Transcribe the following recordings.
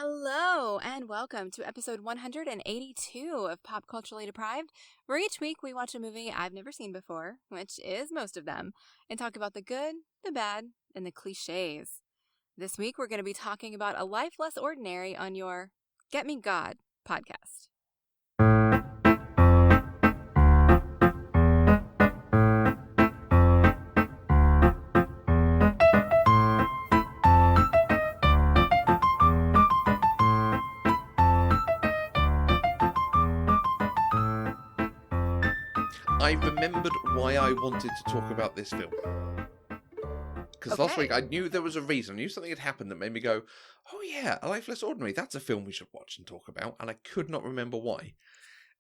Hello, and welcome to episode 182 of Pop Culturally Deprived, where each week we watch a movie I've never seen before, which is most of them, and talk about the good, the bad, and the cliches. This week we're going to be talking about A Life Less Ordinary on your Get Me God podcast. I remembered why I wanted to talk about this film. Because last week I knew there was a reason. I knew something had happened that made me go, oh yeah, A Life Less Ordinary. That's a film we should watch and talk about. And I could not remember why.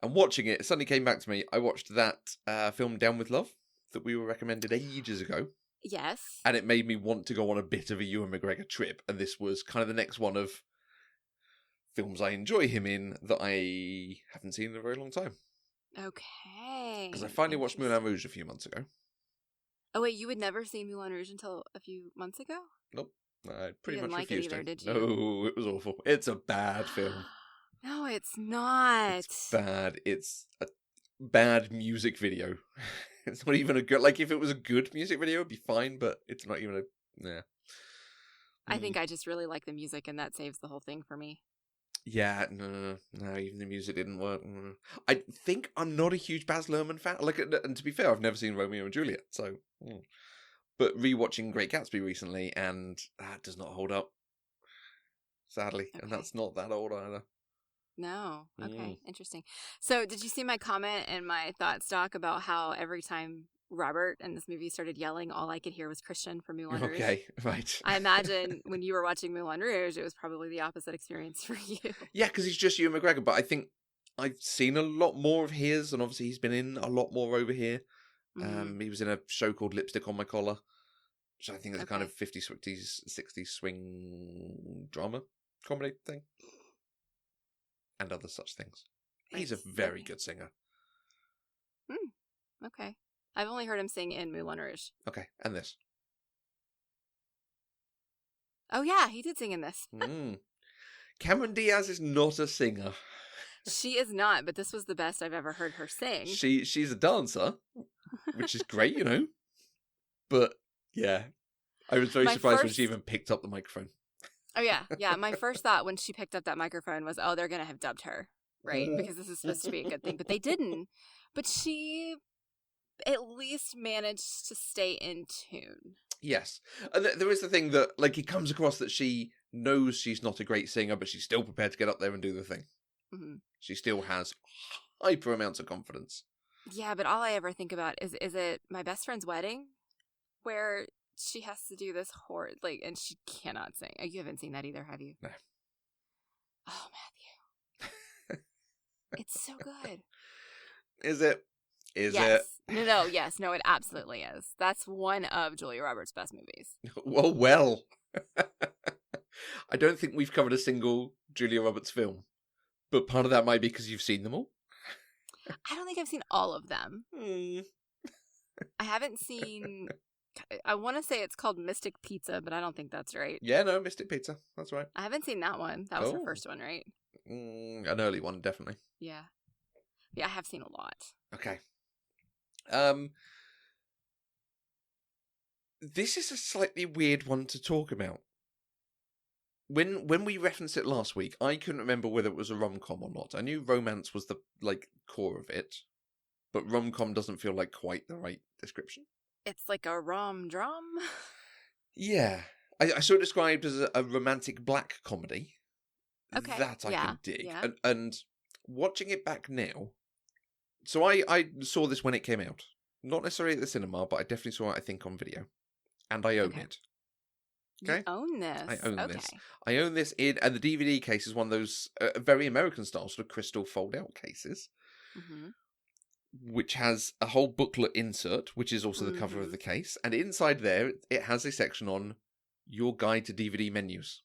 And watching it suddenly came back to me. I watched that film Down with Love that we were recommended ages ago. Yes. And it made me want to go on a bit of a Ewan McGregor trip. And this was kind of the next one of films I enjoy him in that I haven't seen in a very long time. Okay. Because I finally watched Moulin Rouge a few months ago. Oh wait, you had never seen Moulin Rouge until a few months ago? Nope. I pretty you didn't much like refused it either, to. did you? No, it was awful. It's a bad film. No, it's not. It's bad. It's a bad music video. It's not even a good... Like, if it was a good music video, it'd be fine, but it's not even a... Yeah. I think I just really like the music, and that saves the whole thing for me. Yeah, no, even the music didn't work. I think I'm not a huge Baz Luhrmann fan. Like, and to be fair, I've never seen Romeo and Juliet, so... But rewatching Great Gatsby recently, and that does not hold up. Sadly. Okay. And that's not that old either. No. Okay. Interesting. So did you see my comment and my thought stock about how every time Robert in this movie started yelling, all I could hear was Christian from Moulin Rouge? Okay, right. I imagine when you were watching Moulin Rouge, it was probably the opposite experience for you. Yeah, because he's just Ewan McGregor, but I think I've seen a lot more of his, and obviously he's been in a lot more over here. Mm-hmm. He was in a show called Lipstick on My Collar, which I think is a kind Okay. of 50s, 60s swing drama comedy thing. And other such things. He's a very good singer. Okay. I've only heard him sing in Moulin Rouge. Okay, and this. Oh, yeah, he did sing in this. Cameron Diaz is not a singer. She is not, but this was the best I've ever heard her sing. She's a dancer, which is great, you know. But, yeah. I was very surprised when she even picked up the microphone. Oh, yeah. Yeah, my first thought when she picked up that microphone was, oh, they're going to have dubbed her, right? Because this is supposed to be a good thing. But they didn't. But she at least managed to stay in tune. Yes. And there is the thing that, like, it comes across that she knows she's not a great singer, but she's still prepared to get up there and do the thing. Mm-hmm. She still has hyper amounts of confidence. Yeah, but all I ever think about is it My Best Friend's Wedding? Where she has to do this horrid, like, and she cannot sing. You haven't seen that either, have you? No. Oh, Matthew. It's so good. Is it? Is yes. No, yes. No, it absolutely is. That's one of Julia Roberts' best movies. Well. I don't think we've covered a single Julia Roberts film. But part of that might be because you've seen them all. I don't think I've seen all of them. I haven't seen... I want to say it's called Mystic Pizza, but I don't think that's right. Yeah, no, Mystic Pizza. That's right. I haven't seen that one. That was her first one, right? An early one, definitely. Yeah. Yeah, I have seen a lot. Okay. This is a slightly weird one to talk about. When we referenced it last week, I couldn't remember whether it was a rom-com or not. I knew romance was the core of it, but rom-com doesn't feel like quite the right description. It's like a rom-drum? Yeah. I saw it described as a romantic black comedy. Okay. That I can dig. Yeah. And watching it back now... So I saw this when it came out. Not necessarily at the cinema, but I definitely saw it, I think, on video. And I own it. Okay? You own this? I own this. I own this and the DVD case is one of those very American style sort of crystal fold-out cases. Mm-hmm. Which has a whole booklet insert, which is also the cover of the case. And inside there, it has a section on your guide to DVD menus.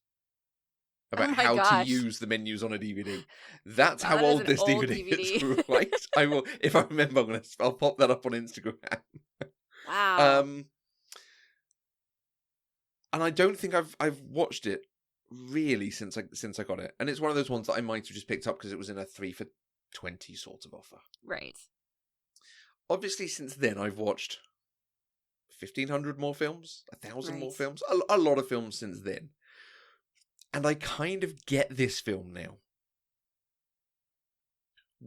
About how to use the menus on a DVD. That's how old this DVD is, right? I will, if I remember, I'll pop that up on Instagram. Wow. And I don't think I've watched it really since I got it, and it's one of those ones that I might have just picked up because it was in a 3 for $20 sort of offer. Right. Obviously, since then I've watched 1,500 more films, 1,000 more Right. films, a lot of films since then, and I kind of get this film now.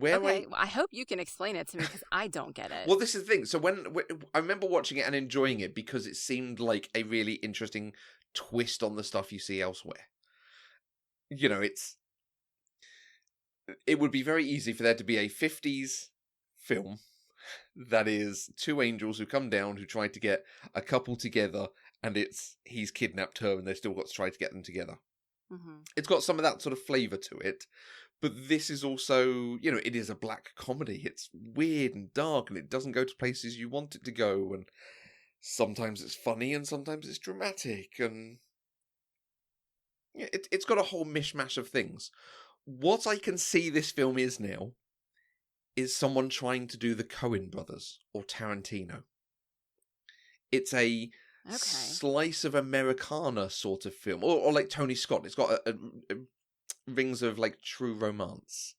Okay, well, I hope you can explain it to me because I don't get it. Well, this is the thing. So when I remember watching it and enjoying it because it seemed like a really interesting twist on the stuff you see elsewhere. You know, it would be very easy for there to be a 50s film that is two angels who come down who try to get a couple together, and he's kidnapped her and they've still got to try to get them together. Mm-hmm. It's got some of that sort of flavour to it. But this is also, you know, it is a black comedy. It's weird and dark, and it doesn't go to places you want it to go. And sometimes it's funny, and sometimes it's dramatic, and it's got a whole mishmash of things. What I can see this film is now is someone trying to do the Coen brothers or Tarantino. It's a slice of Americana sort of film, or like Tony Scott. It's got a rings of like true romance.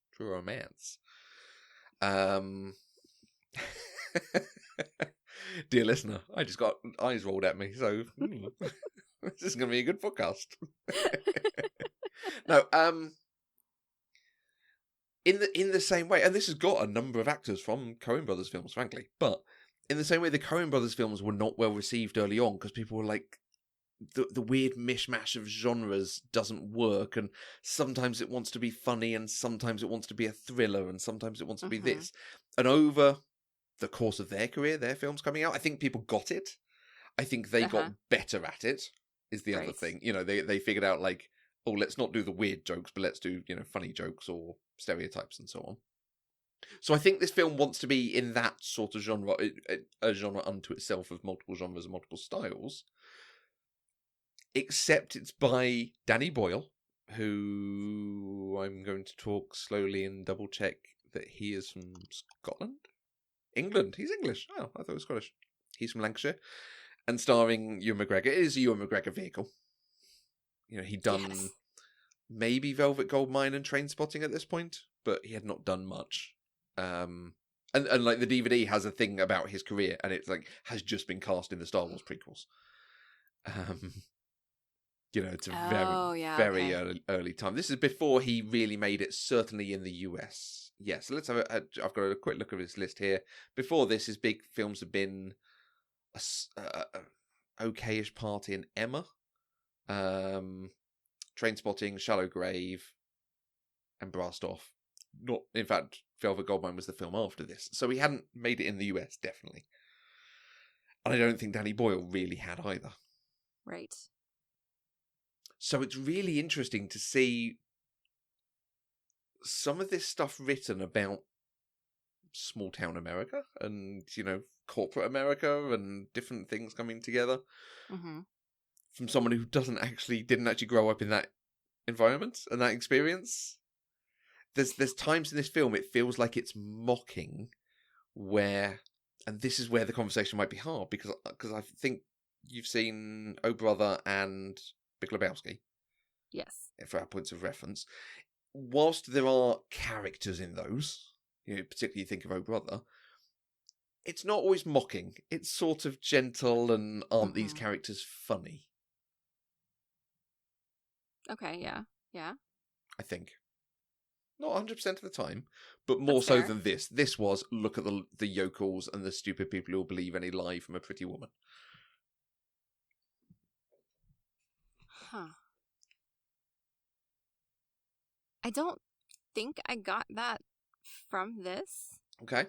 Dear listener, I just got eyes rolled at me, so this is going to be a good podcast. No, in the same way, and this has got a number of actors from Coen Brothers films, frankly, but in the same way, the Coen Brothers films were not well received early on because people were like, the weird mishmash of genres doesn't work, and sometimes it wants to be funny, and sometimes it wants to be a thriller, and sometimes it wants to be this. And over the course of their career, their films coming out, I think people got it. I think they got better at it, is the other thing. You know, they figured out like, oh, let's not do the weird jokes, but let's do, you know, funny jokes or stereotypes and so on. So I think this film wants to be in that sort of genre, a genre unto itself of multiple genres and multiple styles. Except it's by Danny Boyle, who I'm going to talk slowly and double check that he is from Scotland? England. He's English. Oh, I thought he was Scottish. He's from Lancashire. And starring Ewan McGregor. It is a Ewan McGregor vehicle. You know, he'd done maybe Velvet Goldmine and Trainspotting at this point, but he had not done much. And like the DVD has a thing about his career, and it's like has just been cast in the Star Wars prequels. You know, it's a very early time. This is before he really made it, certainly in the US. Yeah, so let's have I've got a quick look at his list here. Before this, his big films have been a okay-ish part in Emma, Trainspotting, Shallow Grave, and Blast Off. Not, in fact, Velvet Goldmine was the film after this. So he hadn't made it in the US, definitely. And I don't think Danny Boyle really had either. Right. So it's really interesting to see some of this stuff written about small town America and, you know, corporate America and different things coming together from someone who didn't actually grow up in that environment and that experience. There's times in this film it feels like it's mocking where, and this is where the conversation might be hard because I think you've seen Oh Brother and Big Lebowski. Yes. For our points of reference. Whilst there are characters in those, you know, particularly think of Oh Brother, it's not always mocking. It's sort of gentle and aren't these characters funny? Okay, yeah. Yeah. I think. Not 100% of the time, but more so than this. This was, look at the yokels and the stupid people who will believe any lie from a pretty woman. Huh. I don't think I got that from this. Okay.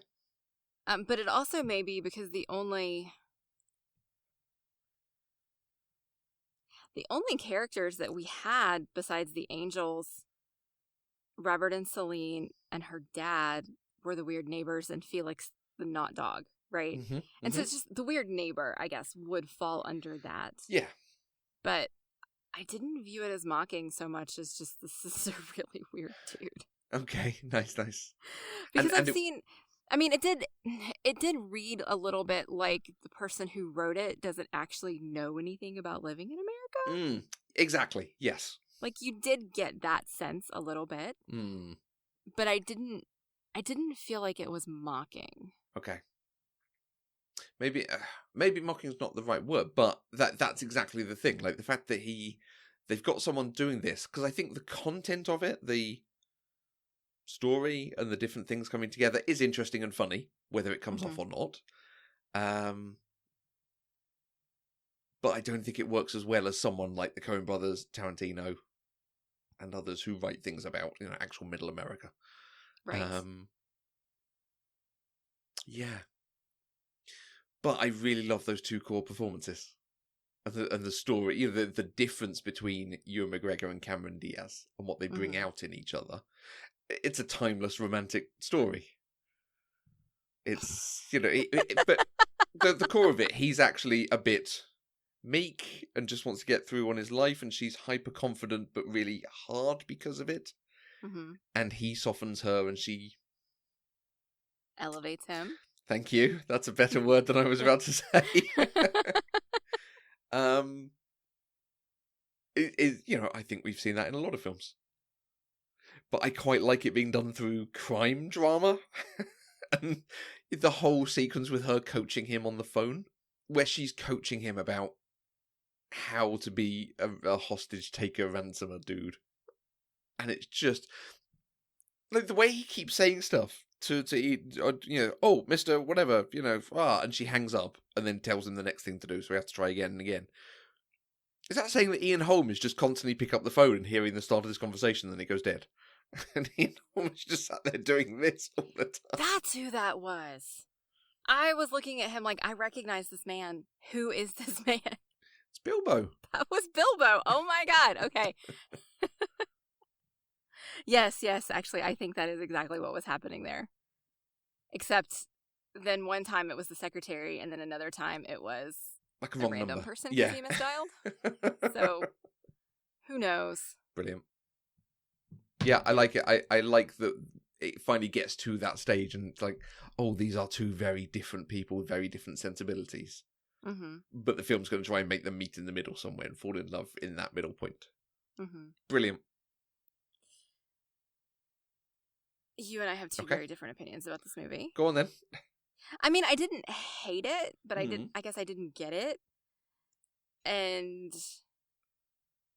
But it also may be because the only characters that we had besides the angels, Robert and Celine and her dad, were the weird neighbors and Felix the not dog, right? And so it's just the weird neighbor, I guess, would fall under that. Yeah. But I didn't view it as mocking so much as just, this is a really weird dude. Okay, nice. Because I've seen, I mean, it did read a little bit like the person who wrote it doesn't actually know anything about living in America. Exactly, yes. Like, you did get that sense a little bit, but I didn't feel like it was mocking. Okay. Maybe mocking's not the right word, but that's exactly the thing. Like, the fact that they've got someone doing this, because I think the content of it, the story and the different things coming together is interesting and funny, whether it comes off or not. But I don't think it works as well as someone like the Coen brothers, Tarantino, and others who write things about, actual Middle America. Right. Yeah. But I really love those two core performances. And the story, the difference between Ewan McGregor and Cameron Diaz and what they bring out in each other. It's a timeless romantic story. It's, but the core of it, he's actually a bit meek and just wants to get through on his life, and she's hyper confident but really hard because of it. And he softens her, and she elevates him. Thank you. That's a better word than I was about to say. I think we've seen that in a lot of films. But I quite like it being done through crime drama. And the whole sequence with her coaching him on the phone, where she's coaching him about how to be a hostage taker, ransomer dude. And it's just like the way he keeps saying stuff to oh, Mr. whatever, and she hangs up and then tells him the next thing to do, so we have to try again and again. Is that saying that Ian Holm is just constantly pick up the phone and hearing the start of this conversation and then he goes dead? And Ian Holm is just sat there doing this all the time. That's who that was. I was looking at him like, I recognize this man. Who is this man? It's Bilbo. That was Bilbo. Oh my God. Okay. Yes. Actually, I think that is exactly what was happening there. Except then one time it was the secretary, and then another time it was like a wrong random number. person because he misdialed. So, who knows? Brilliant. Yeah, I like it. I like that it finally gets to that stage, and it's like, oh, these are two very different people with very different sensibilities. But the film's going to try and make them meet in the middle somewhere and fall in love in that middle point. Brilliant. You and I have two very different opinions about this movie. Go on then. I mean, I didn't hate it, but I guess I didn't get it. And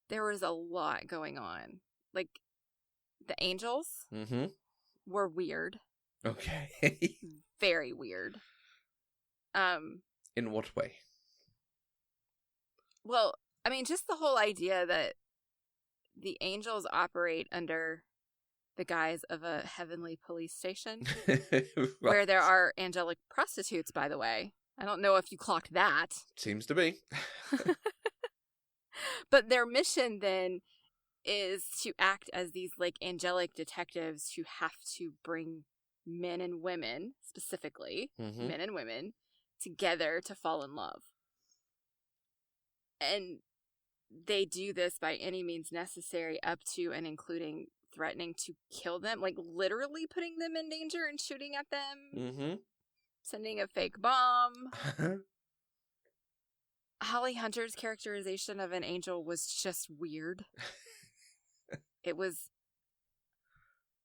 there was a lot going on. Like, the angels were weird. Okay. Very weird. In what way? Well, I mean, just the whole idea that the angels operate under the guise of a heavenly police station Right. where there are angelic prostitutes, by the way. I don't know if you clocked that. Seems to be. But their mission then is to act as these like angelic detectives who have to bring men and women, specifically men and women, together to fall in love. And they do this by any means necessary, up to and including threatening to kill them, like literally putting them in danger and shooting at them, sending a fake bomb. Holly Hunter's characterization of an angel was just weird. It was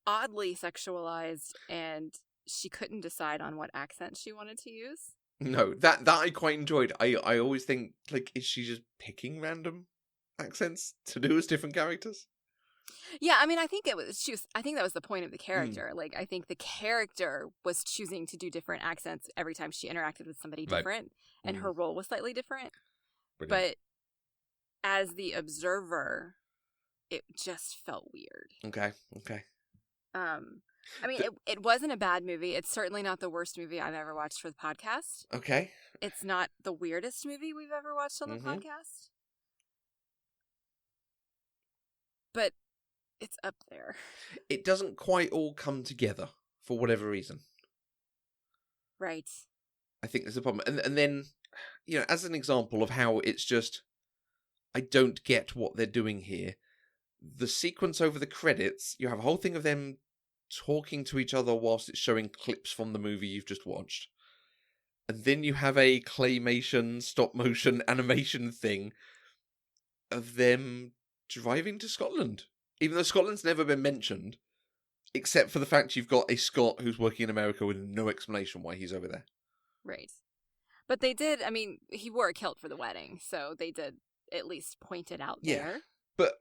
oddly sexualized, and she couldn't decide on what accent she wanted to use. No, that I quite enjoyed. I always think, like, is she just picking random accents to do as different characters? Yeah, I mean, I think I think that was the point of the character. Like, I think the character was choosing to do different accents every time she interacted with somebody different, and her role was slightly different. Brilliant. But as the observer, it just felt weird. Okay. I mean, it wasn't a bad movie. It's certainly not the worst movie I've ever watched for the podcast. Okay. It's not the weirdest movie we've ever watched on the podcast. But it's up there. It doesn't quite all come together for whatever reason. Right. I think there's a problem. And then, as an example of how it's just, I don't get what they're doing here. The sequence over the credits, you have a whole thing of them talking to each other whilst it's showing clips from the movie you've just watched. And then you have a claymation, stop motion animation thing of them driving to Scotland. Even though Scotland's never been mentioned, except for the fact you've got a Scot who's working in America with no explanation why he's over there. Right. But they did, I mean, he wore a kilt for the wedding, so they did at least point it out there. But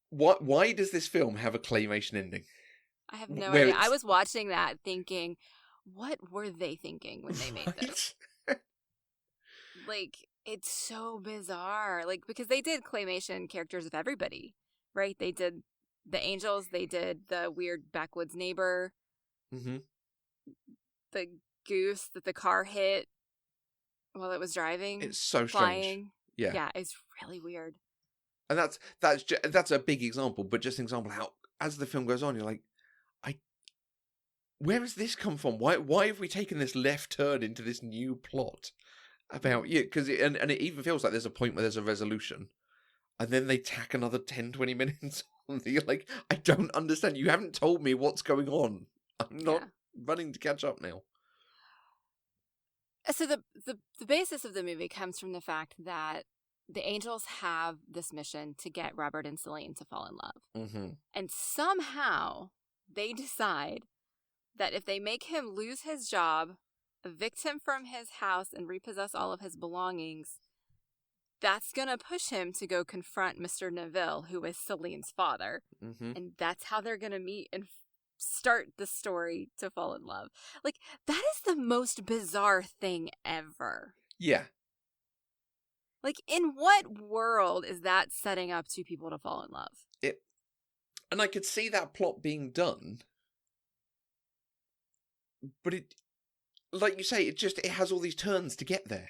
why does this film have a claymation ending? I have no idea. I was watching that thinking, what were they thinking when they made this? Like, it's so bizarre. Like, because they did claymation characters of everybody, right? They did the angels, they did the weird backwoods neighbor, the goose that the car hit while it was driving. It's so flying. Strange. Yeah, it's really weird. And that's a big example, but just an example how as the film goes on, you're like, where has this come from? Why have we taken this left turn into this new plot about you? Because and it even feels like there's a point where there's a resolution, and then they tack another 10, 20 minutes on. You're like, I don't understand. You haven't told me what's going on. I'm not running to catch up now. So the basis of the movie comes from the fact that the angels have this mission to get Robert and Celine to fall in love. And somehow they decide that if they make him lose his job, evict him from his house, and repossess all of his belongings, that's going to push him to go confront Mr. Neville, who is Celine's father. And that's how they're going to meet and start the story to fall in love. Like, that is the most bizarre thing ever. Yeah. Like, in what world is that setting up two people to fall in love? And I could see that plot being done, but it, like you say, it has all these turns to get there.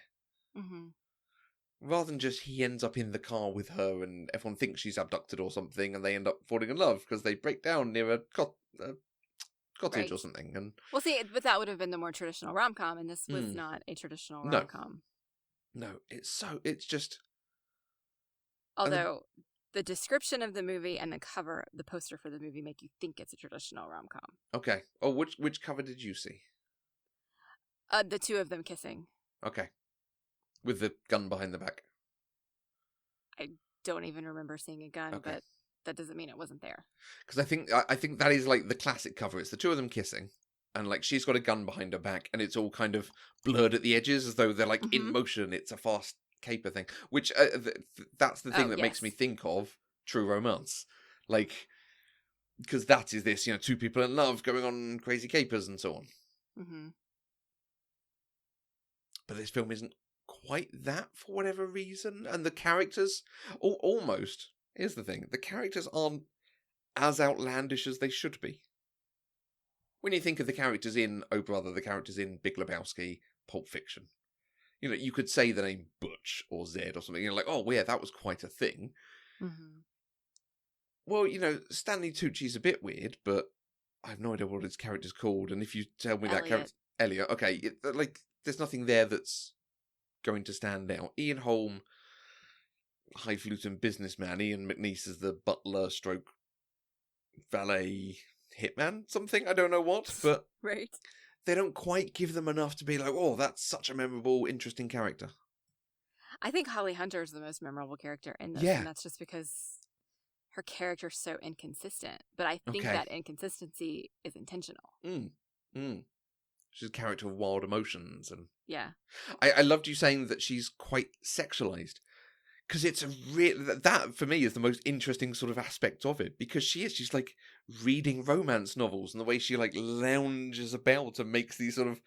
Rather than just he ends up in the car with her and everyone thinks she's abducted or something and they end up falling in love because they break down near a cottage or something. And well, see, but that would have been the more traditional rom-com, and this was not a traditional rom-com. No, it's just... Although the description of the movie and the cover, the poster for the movie, make you think it's a traditional rom-com. Okay. Oh, which cover did you see? The two of them kissing. Okay. With the gun behind the back. I don't even remember seeing a gun, but that doesn't mean it wasn't there. Because I think that is like the classic cover. It's the two of them kissing, and like she's got a gun behind her back, and it's all kind of blurred at the edges as though they're like in motion. It's a fast caper thing, which that's the thing that makes me think of True Romance, like because that is this, two people in love going on crazy capers and so on. But this film isn't quite that for whatever reason, and the characters almost, here's the thing, the characters aren't as outlandish as they should be. When you think of the characters in Oh Brother, the characters in Big Lebowski, Pulp Fiction, you could say the name Butch or Zed or something, you're like, oh yeah, that was quite a thing. Well, Stanley Tucci's a bit weird, but I have no idea what his character's called, and if you tell me that character, Elliot, okay, there's nothing there that's going to stand out. Ian Holm, highfalutin businessman. Ian McNeice is the butler stroke valet hitman, something, I don't know what, but they don't quite give them enough to be like, oh, that's such a memorable, interesting character. I think Holly Hunter is the most memorable character in this, and that's just because her character's so inconsistent. But I think that inconsistency is intentional. She's a character of wild emotions. And yeah. I loved you saying that she's quite sexualized. Because it's that for me is the most interesting sort of aspect of it. Because she's like reading romance novels and the way she like lounges about and makes these sort of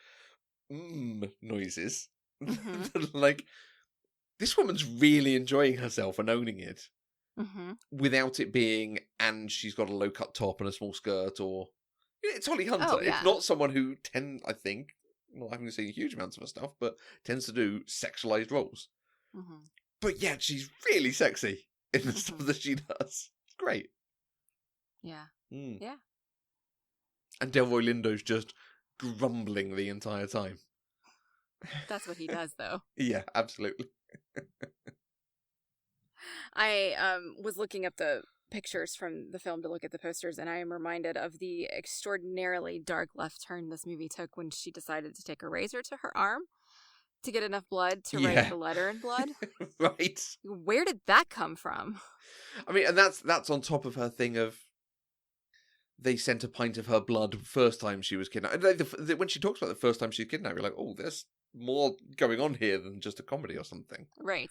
noises. Like, this woman's really enjoying herself and owning it. Without it being, and she's got a low cut top and a small skirt, or it's Holly Hunter. Oh, yeah. It's not someone who I think, not having seen huge amounts of her stuff, but tends to do sexualized roles. But yeah, she's really sexy in the stuff that she does. It's great. Yeah. Yeah. And Delroy Lindo's just grumbling the entire time. That's what he does, though. Yeah, absolutely. I was looking up the pictures from the film to look at the posters, and I am reminded of the extraordinarily dark left turn this movie took when she decided to take a razor to her arm. to get enough blood to write the letter in blood. Right. Where did that come from? I mean, and that's on top of her thing of they sent a pint of her blood first time she was kidnapped. When she talks about the first time she was kidnapped, you're like, oh, there's more going on here than just a comedy or something. Right.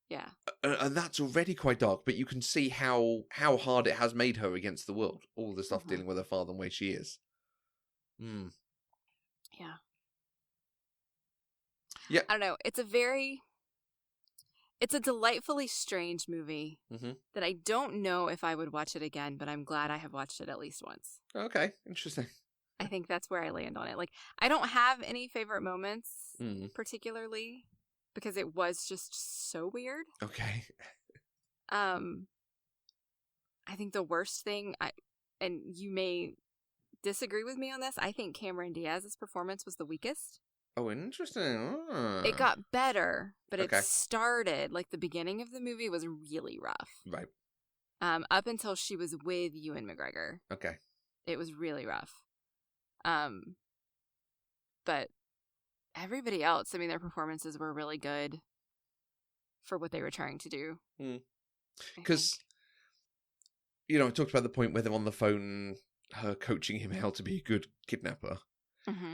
Yeah. And that's already quite dark, but you can see how hard it has made her against the world. All the stuff dealing with her father and the way she is. Mm. Yeah. Yeah. I don't know. It's a delightfully strange movie that I don't know if I would watch it again, but I'm glad I have watched it at least once. Okay, interesting. I think that's where I land on it. Like, I don't have any favorite moments particularly because it was just so weird. Okay. I think the worst thing, and you may disagree with me on this, I think Cameron Diaz's performance was the weakest. Oh, interesting. It got better, but it started, like, the beginning of the movie was really rough. Right. Up until she was with Ewan McGregor. Okay. It was really rough. But everybody else, I mean, their performances were really good for what they were trying to do. Because, I talked about the point where they're on the phone, her coaching him how to be a good kidnapper.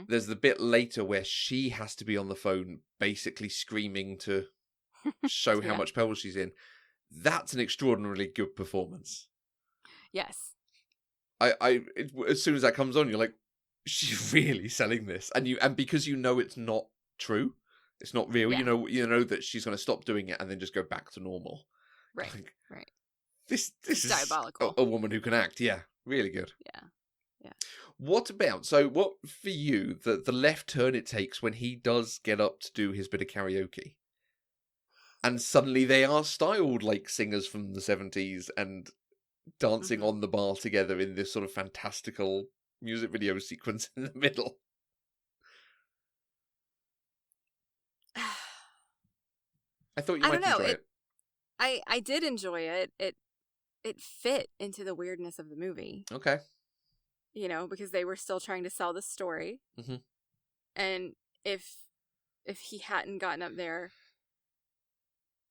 There's the bit later where she has to be on the phone basically screaming to show how much peril she's in. That's an extraordinarily good performance. Yes. As soon as that comes on, you're like, she's really selling this. And because it's not true, it's not real, you know that she's going to stop doing it and then just go back to normal. Right, like, right. This is diabolical. A woman who can act, yeah. Really good. Yeah. What for you, the left turn it takes when he does get up to do his bit of karaoke? And suddenly they are styled like singers from the 70s and dancing on the bar together in this sort of fantastical music video sequence in the middle. I thought you might enjoy it. I did enjoy it. It fit into the weirdness of the movie. Okay. Because they were still trying to sell the story. And if he hadn't gotten up there,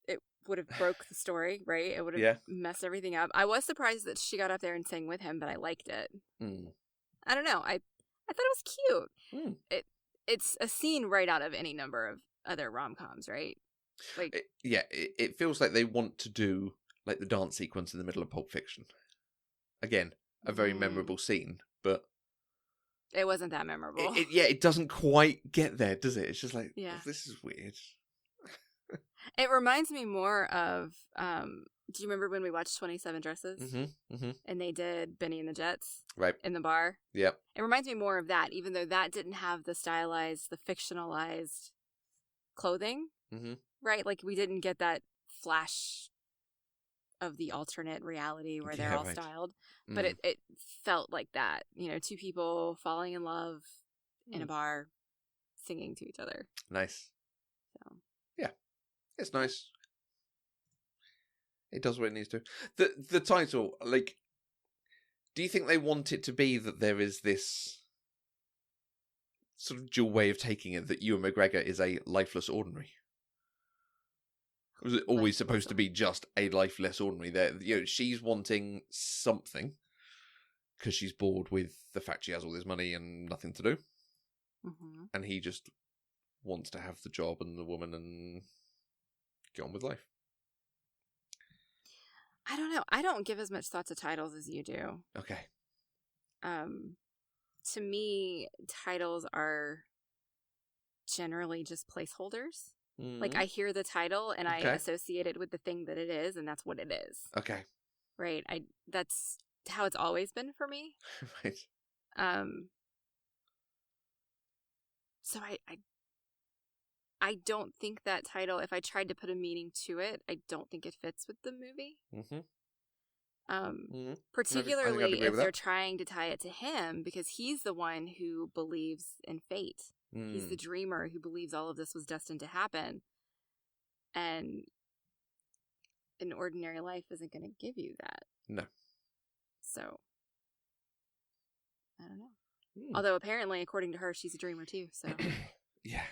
it would have broke the story, right? It would have messed everything up. I was surprised that she got up there and sang with him, but I liked it. I don't know. I thought it was cute. It's a scene right out of any number of other rom-coms, right? Like, it feels like they want to do like the dance sequence in the middle of Pulp Fiction. Again, a very memorable scene, but it wasn't that memorable. It doesn't quite get there, does it? It's just like, oh, this is weird. It reminds me more of, do you remember when we watched 27 Dresses? And they did Benny and the Jets? Right. In the bar? Yep. It reminds me more of that, even though that didn't have the stylized, the fictionalized clothing. Right? Like, we didn't get that flash of the alternate reality where they're all styled. But it felt like that. Two people falling in love in a bar, singing to each other. Nice. So. Yeah. It's nice. It does what it needs to. The title, like, do you think they want it to be that there is this sort of dual way of taking it, that Ewan McGregor is a lifeless ordinary? Was it always supposed to be just a lifeless ordinary? There, she's wanting something because she's bored with the fact she has all this money and nothing to do, and he just wants to have the job and the woman and get on with life. I don't know. I don't give as much thought to titles as you do. Okay. To me, titles are generally just placeholders. Like, I hear the title and I associate it with the thing that it is, and that's what it is. Okay. Right. That's how it's always been for me. Right. So I don't think that title, if I tried to put a meaning to it, I don't think it fits with the movie. Particularly if they're trying to tie it to him, because he's the one who believes in fate. He's the dreamer who believes all of this was destined to happen. And an ordinary life isn't going to give you that. No. So, I don't know. Although apparently, according to her, she's a dreamer too. So, yeah.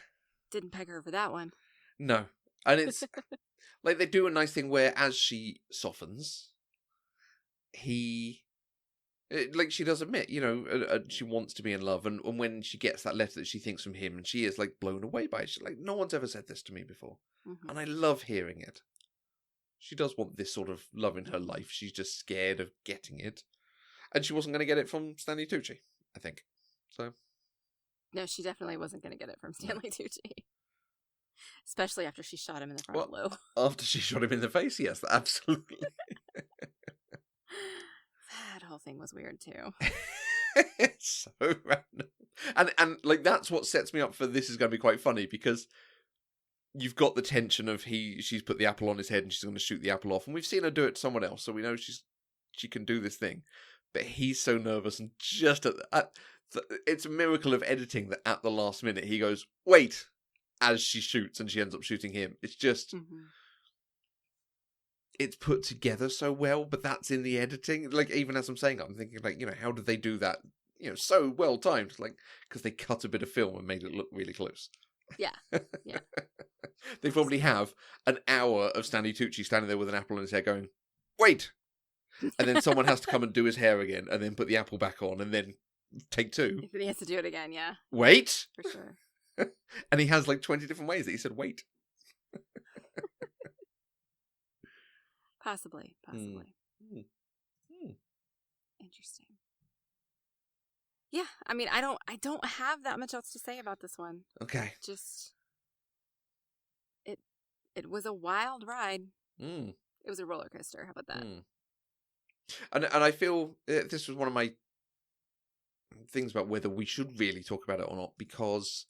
Didn't peg her for that one. No. And it's like they do a nice thing where as she softens, like she does admit, she wants to be in love. And when she gets that letter that she thinks from him, and she is like blown away by it. She's like, no one's ever said this to me before. Mm-hmm. And I love hearing it. She does want this sort of love in her life. She's just scared of getting it. And she wasn't going to get it from Stanley Tucci, I think. So. No, she definitely wasn't going to get it from Stanley Tucci. Especially after she shot him in the front lobe. After she shot him in the face, yes, absolutely. That whole thing was weird too. It's so random. And like that's what sets me up for this is going to be quite funny because you've got the tension of she's put the apple on his head and she's going to shoot the apple off, and we've seen her do it to someone else, so we know she can do this thing. But he's so nervous, and just it's a miracle of editing that at the last minute he goes, wait, as she shoots and she ends up shooting him. It's just it's put together so well, but that's in the editing. Like, even as I'm saying it, I'm thinking, like, how did they do that? So well timed. Like, because they cut a bit of film and made it look really close. Yeah. Yeah. They probably have an hour of Stanley Tucci standing there with an apple in his hair going, wait! And then someone has to come and do his hair again and then put the apple back on and then take two. But he has to do it again, yeah. Wait! For sure. And he has like 20 different ways that he said, wait. Possibly. Interesting. Yeah, I mean, I don't have that much else to say about this one. Okay. Just, it was a wild ride. It was a roller coaster. How about that? And I feel this was one of my things about whether we should really talk about it or not, because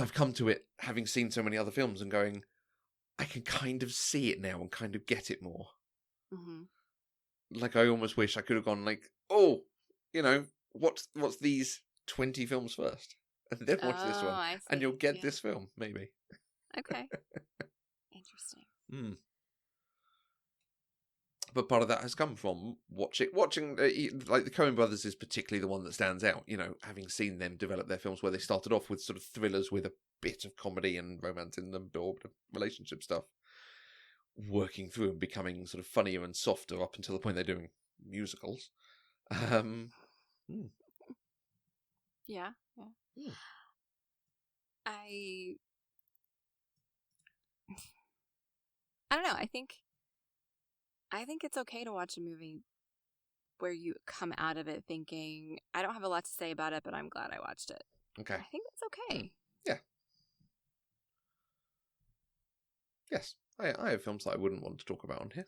I've come to it having seen so many other films and going, I can kind of see it now and kind of get it more. Mm-hmm. Like, I almost wish I could have gone like, oh, what's these 20 films first? And then watch this one. And you'll get this film, maybe. Okay. Interesting. But part of that has come from watching like the Coen brothers is particularly the one that stands out, having seen them develop their films where they started off with sort of thrillers with a bit of comedy and romance in them, or relationship stuff, working through and becoming sort of funnier and softer up until the point they're doing musicals. Yeah. I don't know. I think it's okay to watch a movie where you come out of it thinking, I don't have a lot to say about it, but I'm glad I watched it. Okay. I think that's okay. Yeah. Yes. I have films that I wouldn't want to talk about on here.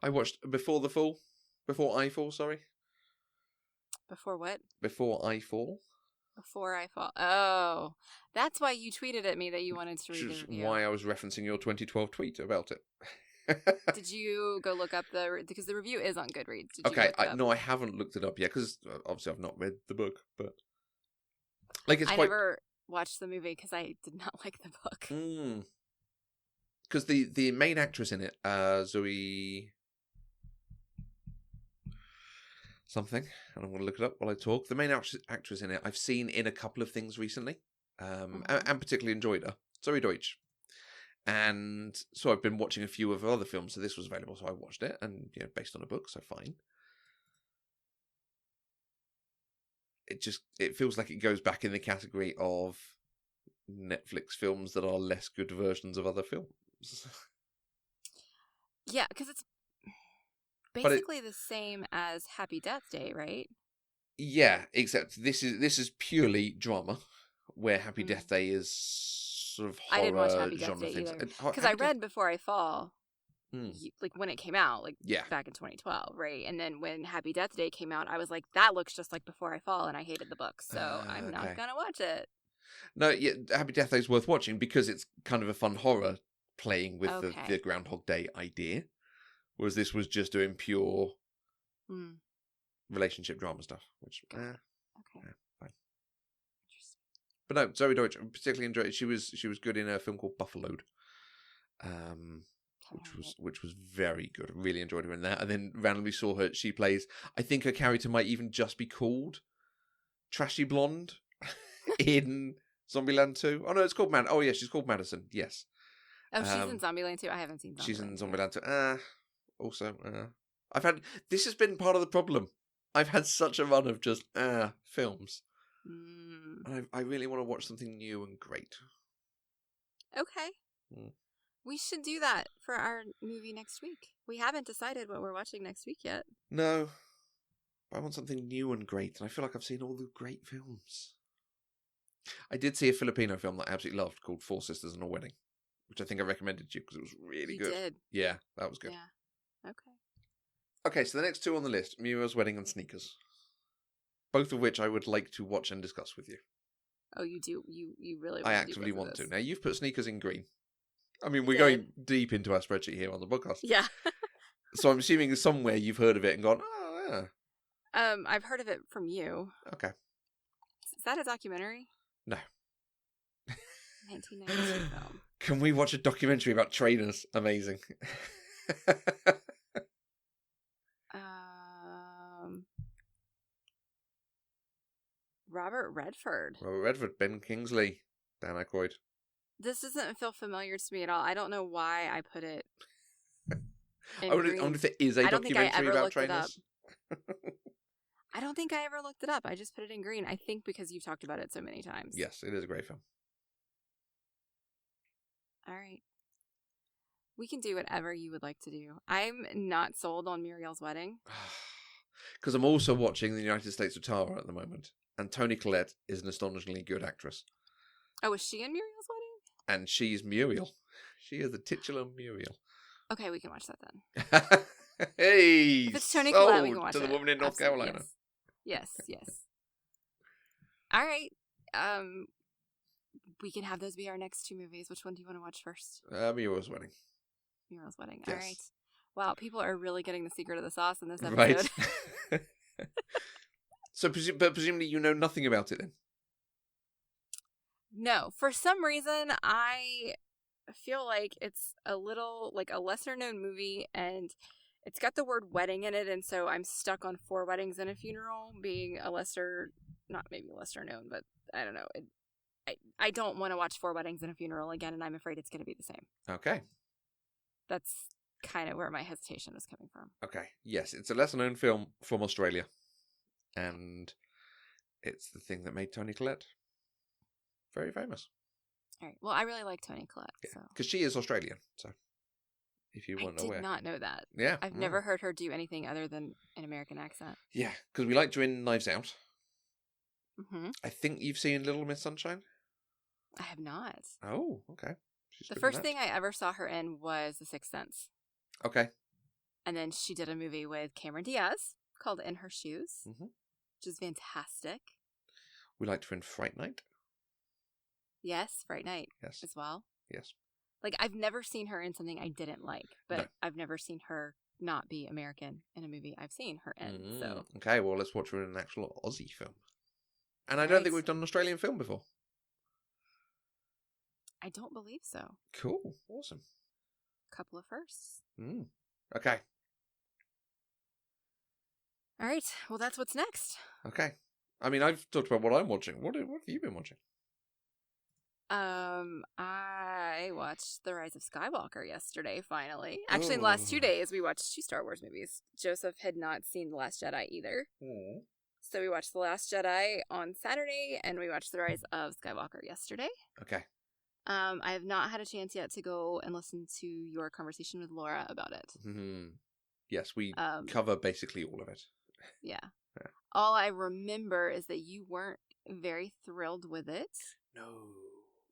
I watched Before I Fall, sorry. Before what? Before I Fall. Before I Fall. Oh, that's why you tweeted at me that you wanted to read the review. Why I was referencing your 2012 tweet about it. Did you go look up because the review is on Goodreads? Okay, I haven't looked it up yet because obviously I've not read the book, but like I never watched the movie because I did not like the book. Because the main actress in it, Zoe something, and I'm going to look it up while I talk. The main actress in it, I've seen in a couple of things recently, and particularly enjoyed her. Zoe Deutsch. And so I've been watching a few of her other films, so this was available, so I watched it, and based on a book, so fine. It feels like it goes back in the category of Netflix films that are less good versions of other films. Yeah, because it's basically the same as Happy Death Day, right? Yeah, except this is purely drama, where Happy Death Day is sort of horror. I didn't watch Happy Death Day either, because I read Before I Fall, like when it came out, back in 2012, right? And then when Happy Death Day came out, I was like, that looks just like Before I Fall, and I hated the book, so I'm not gonna watch it. No, yeah, Happy Death Day is worth watching because it's kind of a fun horror playing with the Groundhog Day idea. Whereas this was just doing pure relationship drama stuff, which fine. Interesting. But no, Zoe Deutsch, I particularly enjoyed it. She was good in a film called Buffaloed, which was very good. I really enjoyed her in that. And then randomly saw her. She plays. I think her character might even just be called trashy blonde in Zombieland 2. Oh no, it's called Oh yeah, she's called Madison. Yes. Oh, she's in Zombieland 2. I haven't seen Zombieland. She's in Zombieland 2. Also, this has been part of the problem. I've had such a run of just films. And I really want to watch something new and great. Okay. We should do that for our movie next week. We haven't decided what we're watching next week yet. No. I want something new and great, and I feel like I've seen all the great films. I did see a Filipino film that I absolutely loved called Four Sisters and a Wedding, which I think I recommended to you because it was really good. You did. Yeah, that was good. Yeah. Okay. Okay, so the next two on the list, Muriel's Wedding and Sneakers. Both of which I would like to watch and discuss with you. Oh, you do? You really want I to actively want to. this. Now, you've put Sneakers in green. I mean, we're going deep into our spreadsheet here on the podcast. Yeah. So I'm assuming somewhere you've heard of it and gone, oh, yeah. I've heard of it from you. Okay. Is that a documentary? No. 1992 film. Can we watch a documentary about trainers? Amazing. Robert Redford. Robert Redford, Ben Kingsley, Dan Aykroyd. This doesn't feel familiar to me at all. I don't know why I put it in I wonder if there is a documentary about trainers. I don't think I ever looked it up. I just put it in green. I think because you've talked about it so many times. Yes, it is a great film. All right. We can do whatever you would like to do. I'm not sold on Muriel's Wedding. Because I'm also watching The United States of Tara at the moment. And Toni Collette is an astonishingly good actress. Oh, is she in Muriel's Wedding? And she's Muriel. She is the titular Muriel. Okay, we can watch that then. Hey! If it's Toni Collette, we can watch it. To the woman in North Carolina. Yes. All right. We can have those be our next two movies. Which one do you want to watch first? Muriel's Wedding. Muriel's Wedding. Yes. All right. Wow, people are really getting the secret of the sauce in this episode. Right. So, presumably you know nothing about it then? No. For some reason, I feel like it's a little, like a lesser-known movie, and it's got the word wedding in it, and so I'm stuck on Four Weddings and a Funeral being a lesser, not maybe lesser known, but I don't know. I don't want to watch Four Weddings and a Funeral again, and I'm afraid it's going to be the same. Okay. That's kind of where my hesitation was coming from. Okay. Yes, it's a lesser-known film from Australia. And it's the thing that made Toni Collette very famous. All right. Well, I really like Toni Collette. Because she is Australian. So, if you weren't aware. I did not know that. Yeah. I've never heard her do anything other than an American accent. Yeah, because we liked her in Knives Out. Mm-hmm. I think you've seen Little Miss Sunshine? I have not. Oh, okay. The first thing I ever saw her in was The Sixth Sense. Okay. And then she did a movie with Cameron Diaz called In Her Shoes, which is fantastic. We liked her in Fright Night. Yes, Fright Night as well. Yes. Like, I've never seen her in something I didn't like, but I've never seen her not be American in a movie I've seen her in. So okay, well, let's watch her in an actual Aussie film. And I don't think we've done an Australian film before. I don't believe so. Cool. Awesome. Couple of firsts. Okay. All right. Well, that's what's next. Okay. I mean, I've talked about what I'm watching. What have you been watching? I watched The Rise of Skywalker yesterday, finally. Actually, in the last 2 days, we watched 2 Star Wars movies. Joseph had not seen The Last Jedi either. So we watched The Last Jedi on Saturday, and we watched The Rise of Skywalker yesterday. Okay. I have not had a chance yet to go and listen to your conversation with Laura about it. Yes, we cover basically all of it. Yeah. All I remember is that you weren't very thrilled with it. No.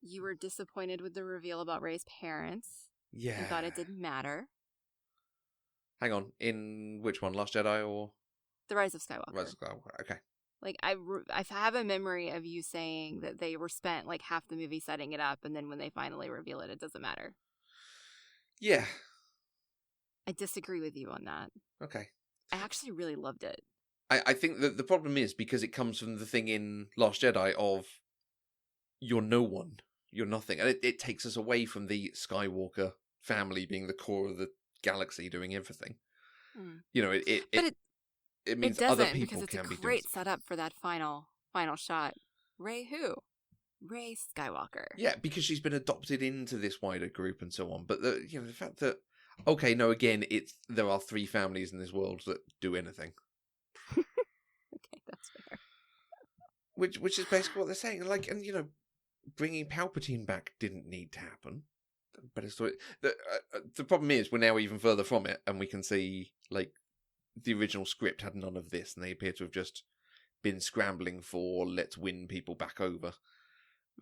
You were disappointed with the reveal about Rey's parents. Yeah. You thought it didn't matter. Hang on. In which one? Last Jedi or? The Rise of Skywalker. Rise of Skywalker. Okay. Like, I have a memory of you saying that they were spent like half the movie setting it up, and then when they finally reveal it, it doesn't matter. Yeah. I disagree with you on that. Okay. I actually really loved it. I think that the problem is because it comes from the thing in Last Jedi of you're no one, you're nothing. And it takes us away from the Skywalker family being the core of the galaxy doing everything. You know, it means it doesn't, other people because it's can a be doing great setup for that final final shot. Rey who? Rey Skywalker. Yeah, because she's been adopted into this wider group and so on. But the fact that again, there are 3 families in this world that do anything. Okay, that's fair. Which is basically what they're saying. Like, and bringing Palpatine back didn't need to happen. Better story. The problem is we're now even further from it, and we can see like the original script had none of this, and they appear to have just been scrambling for let's win people back over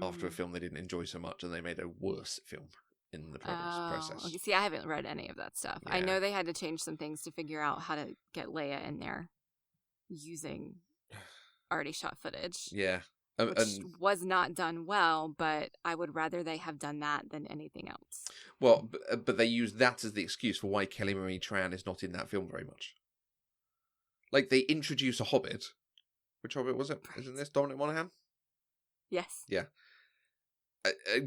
after a film they didn't enjoy so much, and they made a worse film in the process. Okay. See, I haven't read any of that stuff. Yeah. I know they had to change some things to figure out how to get Leia in there using already shot footage. Yeah. Which was not done well, but I would rather they have done that than anything else. Well, but they use that as the excuse for why Kelly Marie Tran is not in that film very much. Like, they introduce a Hobbit. Which Hobbit was it? Right. Isn't this Dominic Monaghan? Yes. Yeah.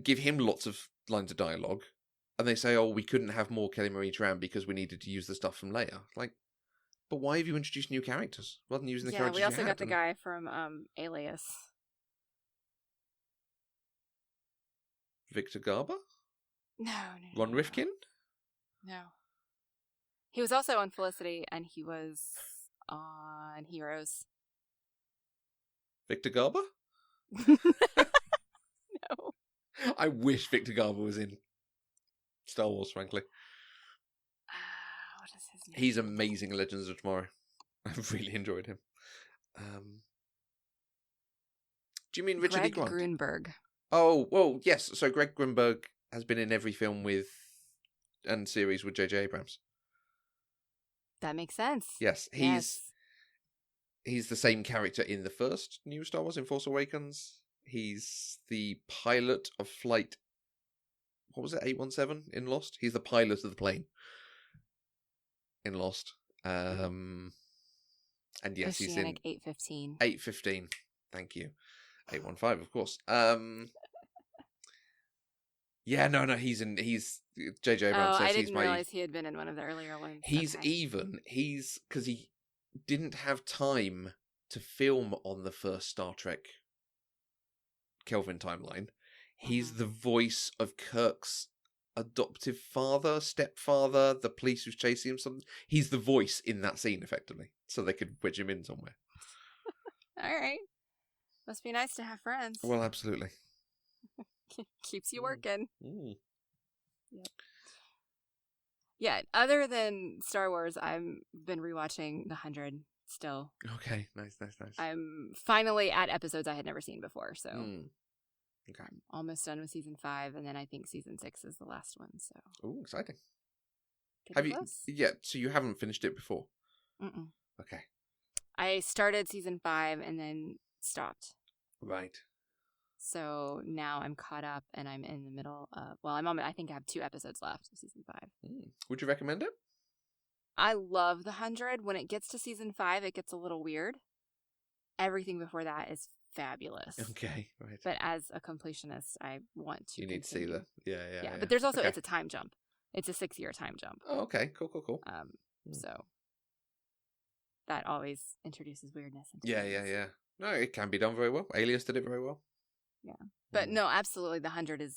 Give him lots of lines of dialogue, and they say, oh, we couldn't have more Kelly Marie Tran because we needed to use the stuff from Leia. Like, but why have you introduced new characters rather than using the characters you had? Yeah, we also got the guy from Alias. Victor Garber? No. Ron Rifkin? No. He was also on Felicity, and he was on Heroes. Victor Garber? No. I wish Victor Garber was in Star Wars, frankly. What is his name? He's amazing in Legends of Tomorrow. I've really enjoyed him. Do you mean Richard E. Grant? Greg Grunberg. Oh, well, yes. So Greg Grunberg has been in every film and series with J.J. Abrams. That makes sense. Yes, he's the same character in the first new Star Wars, in Force Awakens. He's the pilot of flight, what was it, 817 in Lost? He's the pilot of the plane in Lost. And yes, he's in 815. 815. Thank you. 815, of course. Yeah, no, he's J.J. Abrams says I didn't realize he had been in one of the earlier ones. He's because he didn't have time to film on the first Star Trek Kelvin timeline. He's the voice of Kirk's adoptive father, stepfather, the police who's chasing him. He's the voice in that scene, effectively, so they could wedge him in somewhere. All right. Must be nice to have friends. Well, absolutely. Keeps you working. Mm. Yep. Yeah, other than Star Wars, I've been rewatching The 100 still. Okay, nice. I'm finally at episodes I had never seen before, so okay. I'm almost done with season 5, and then I think season 6 is the last one. So. Oh, exciting! Have you? Yeah, so you haven't finished it before. Mm-mm. Okay. I started season 5 and then stopped. Right. So now I'm caught up, and I'm in the middle of. Well, I think I have 2 episodes left of season 5. Would you recommend it? I love The 100. When it gets to season 5, it gets a little weird. Everything before that is fabulous. Okay, right. But as a completionist, I want to. You need to see that. Yeah. But there's also it's a time jump. It's a 6-year time jump. Oh, okay, cool. So that always introduces weirdness into things. Yeah. No, it can be done very well. Alias did it very well. Yeah, but no, absolutely, The 100 is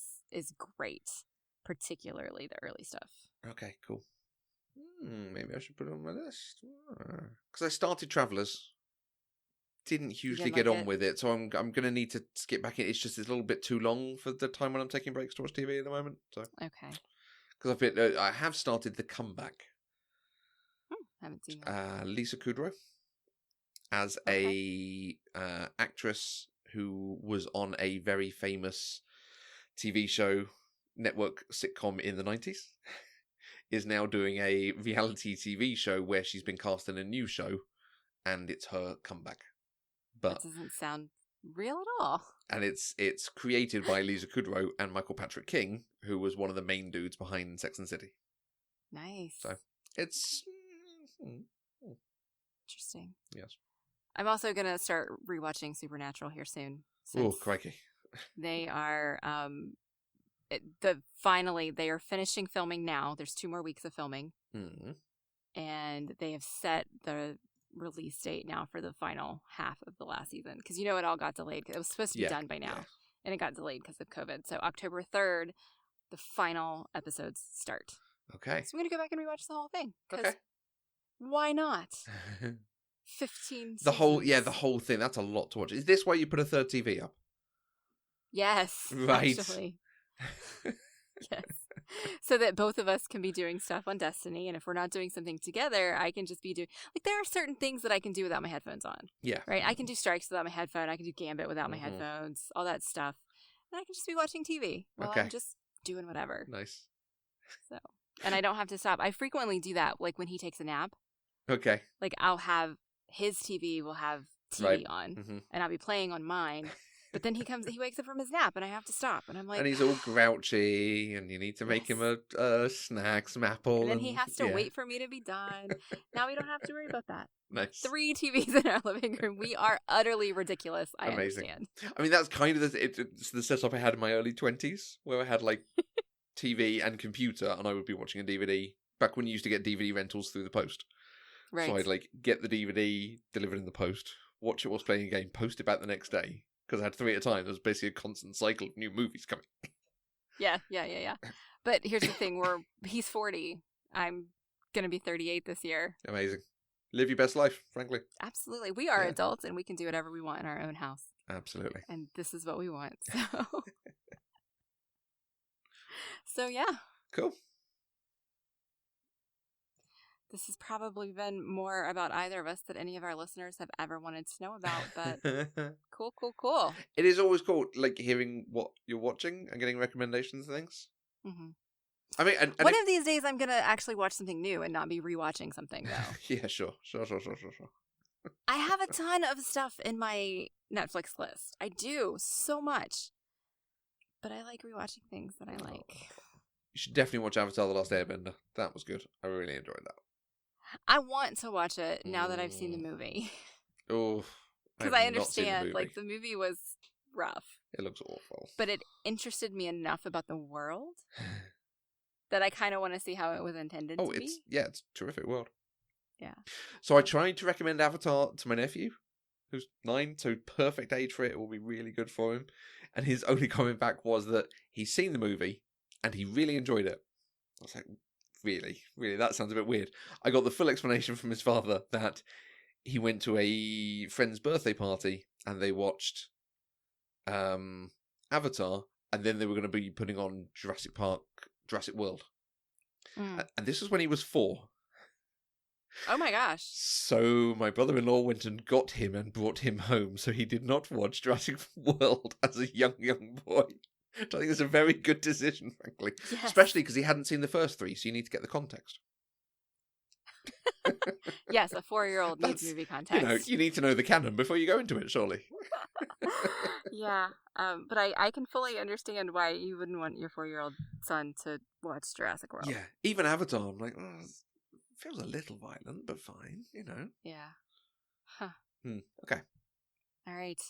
great, particularly the early stuff. Okay, cool. Maybe I should put it on my list because I started Travelers. Didn't hugely get on with it, so I'm going to need to skip back in. It's just a little bit too long for the time when I'm taking breaks to watch TV at the moment. So okay, because I have started The Comeback. Haven't seen that. Lisa Kudrow as a actress who was on a very famous TV show, network sitcom in the 90s, is now doing a reality TV show where she's been cast in a new show, and it's her comeback. But that doesn't sound real at all. And it's created by Lisa Kudrow and Michael Patrick King, who was one of the main dudes behind Sex and the City. Nice. So it's interesting. Yes. I'm also going to start rewatching Supernatural here soon. Oh, crikey. They are they are finishing filming now. There's 2 more weeks of filming. Mm. And they have set the release date now for the final half of the last season. Because it all got delayed. It was supposed to be done by now. And it got delayed because of COVID. So October 3rd, the final episodes start. Okay. So I'm going to go back and rewatch the whole thing. Okay. Why not? 15 the whole thing. That's a lot to watch. Is this why you put a third TV up? Yes. Right. Actually. Yes. So that both of us can be doing stuff on Destiny, and if we're not doing something together, I can just be doing... Like, there are certain things that I can do without my headphones on. Yeah. Right? I can do Strikes without my headphone. I can do Gambit without my headphones. All that stuff. And I can just be watching TV while I'm just doing whatever. Nice. So, and I don't have to stop. I frequently do that, like when he takes a nap. Okay. Like, I'll have... His TV will have TV on, and I'll be playing on mine. But then he wakes up from his nap, and I have to stop. And I'm like... And he's all grouchy, and you need to make him a snack, some apple. And then he has to wait for me to be done. Now we don't have to worry about that. Nice. 3 TVs in our living room. We are utterly ridiculous, I understand. I mean, that's kind of it's the setup I had in my early 20s, where I had, like, TV and computer, and I would be watching a DVD, back when you used to get DVD rentals through the post. Right. So I'd, like, get the DVD delivered in the post, watch it whilst playing a game, post it back the next day. Because I had 3 at a time. There was basically a constant cycle of new movies coming. Yeah. But here's the thing. He's 40. I'm going to be 38 this year. Amazing. Live your best life, frankly. Absolutely. We are adults, and we can do whatever we want in our own house. Absolutely. And this is what we want. So yeah. Cool. This has probably been more about either of us than any of our listeners have ever wanted to know about, but cool. It is always cool, like, hearing what you're watching and getting recommendations and things. Mm-hmm. I mean, and one of these days I'm going to actually watch something new and not be rewatching something, though. Yeah, sure. I have a ton of stuff in my Netflix list. I do, so much. But I like rewatching things that I like. You should definitely watch Avatar: The Last Airbender. That was good. I really enjoyed that. I want to watch it now that I've seen the movie. Oh, because I understand, like, the movie was rough. It looks awful. But it interested me enough about the world that I kind of want to see how it was intended to be. It's a terrific world. Yeah. So I tried to recommend Avatar to my nephew, who's 9, so perfect age for it. It will be really good for him. And his only comment back was that he's seen the movie and he really enjoyed it. I was like, really? That sounds a bit weird. I got the full explanation from his father that he went to a friend's birthday party and they watched Avatar, and then they were going to be putting on Jurassic World. And this was when he was 4. Oh my gosh. So my brother-in-law went and got him and brought him home, so he did not watch Jurassic World as a young boy. Which I think is a very good decision, frankly. Yes. Especially because he hadn't seen the first 3, so you need to get the context. Yes, a 4-year-old needs movie context. You need to know the canon before you go into it, surely. Yeah, but I can fully understand why you wouldn't want your 4-year-old son to watch Jurassic World. Yeah, even Avatar, I'm like, it feels a little violent, but fine, Yeah. Huh. Okay. All right.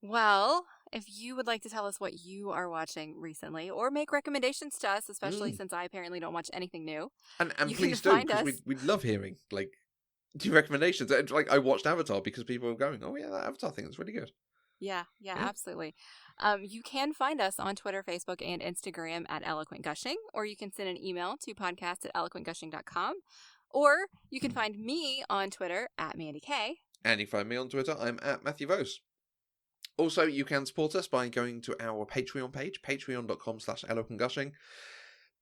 Well, if you would like to tell us what you are watching recently, or make recommendations to us, especially since I apparently don't watch anything new. And please do, because we'd love hearing, like, your recommendations. Like, I watched Avatar because people were going, oh yeah, that Avatar thing is really good. Yeah, absolutely. You can find us on Twitter, Facebook, and Instagram at Eloquent Gushing, or you can send an email to podcast@eloquentgushing.com, or you can find me on Twitter at Mandy K. And you can find me on Twitter, I'm at Matthew Vose. Also, you can support us by going to our Patreon page, patreon.com/eloquentgushing.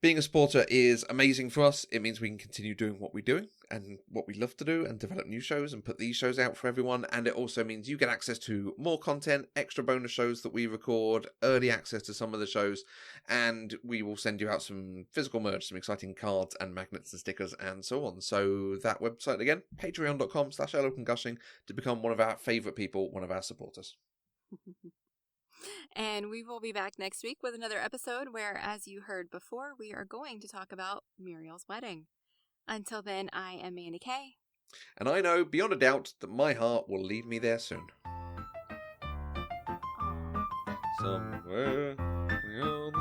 Being a supporter is amazing for us. It means we can continue doing what we're doing and what we love to do and develop new shows and put these shows out for everyone. And it also means you get access to more content, extra bonus shows that we record, early access to some of the shows, and we will send you out some physical merch, some exciting cards and magnets and stickers and so on. So that website again, patreon.com/eloquentgushing, to become one of our favourite people, one of our supporters. And we will be back next week with another episode where, as you heard before, we are going to talk about Muriel's wedding. Until then, I am Mandy K. And I know beyond a doubt that my heart will lead me there soon. Somewhere beyond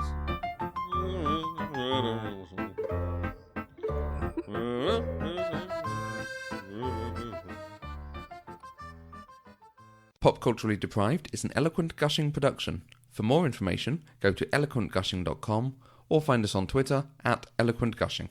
Pop Culturally Deprived is an Eloquent Gushing production. For more information, go to eloquentgushing.com or find us on Twitter @eloquentgushing.